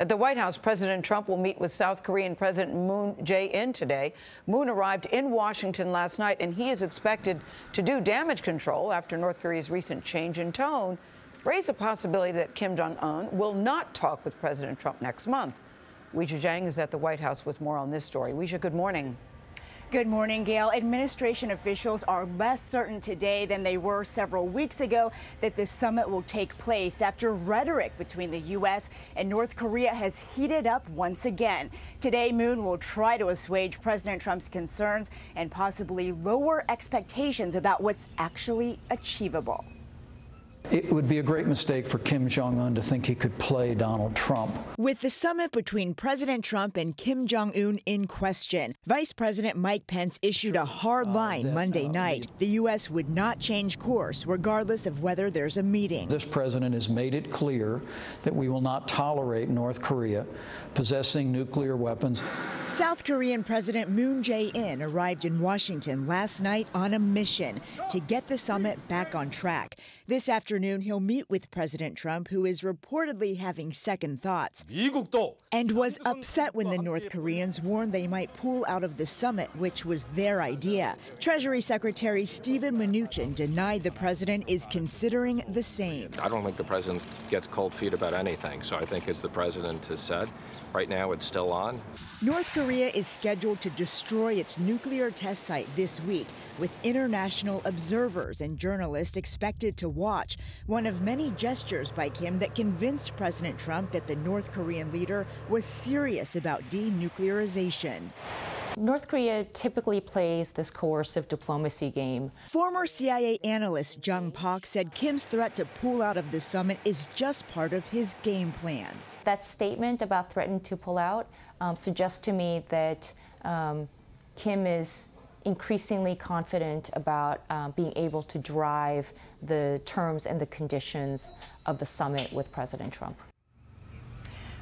At the White House, President Trump will meet with South Korean President Moon Jae-in today. Moon arrived in Washington last night, and he is expected to do damage control after North Korea's recent change in tone raised the possibility that Kim Jong Un will not talk with President Trump next month. Weijia Jiang is at the White House with more on this story. Weijia, good morning. Good morning, Gayle. Administration officials are less certain today than they were several weeks ago that the summit will take place after rhetoric between the U.S. and North Korea has heated up once again. Today, Moon will try to assuage President Trump's concerns and possibly lower expectations about what's actually achievable. It would be a great mistake for Kim Jong Un to think he could play Donald Trump. With the summit between President Trump and Kim Jong Un in question, Vice President Mike Pence issued a hard line Monday night. The U.S. would not change course, regardless of whether there's a meeting. This president has made it clear that we will not tolerate North Korea possessing nuclear weapons. South Korean President Moon Jae-in arrived in Washington last night on a mission to get the summit back on track. This afternoon, he'll meet with President Trump, who is reportedly having second thoughts, and was upset when the North Koreans warned they might pull out of the summit, which was their idea. Treasury Secretary Steven Mnuchin denied the president is considering the same. I don't think the president gets cold feet about anything, so I think, as the president has said, right now it's still on. North Korea is scheduled to destroy its nuclear test site this week, with international observers and journalists expected to watch, one of many gestures by Kim that convinced President Trump that the North Korean leader was serious about denuclearization. North Korea typically plays this coercive diplomacy game. Former CIA analyst Jung Pak said Kim's threat to pull out of the summit is just part of his game plan. That statement about threatening to pull out suggests to me that Kim is increasingly confident about being able to drive the terms and the conditions of the summit with President Trump.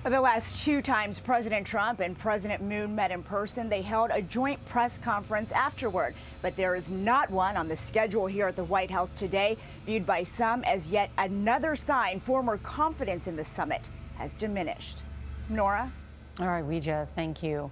The last two times President Trump and President Moon met in person, they held a joint press conference afterward. But there is not one on the schedule here at the White House today, viewed by some as yet another sign former confidence in the summit has diminished. Norah? All right, Weijia, thank you.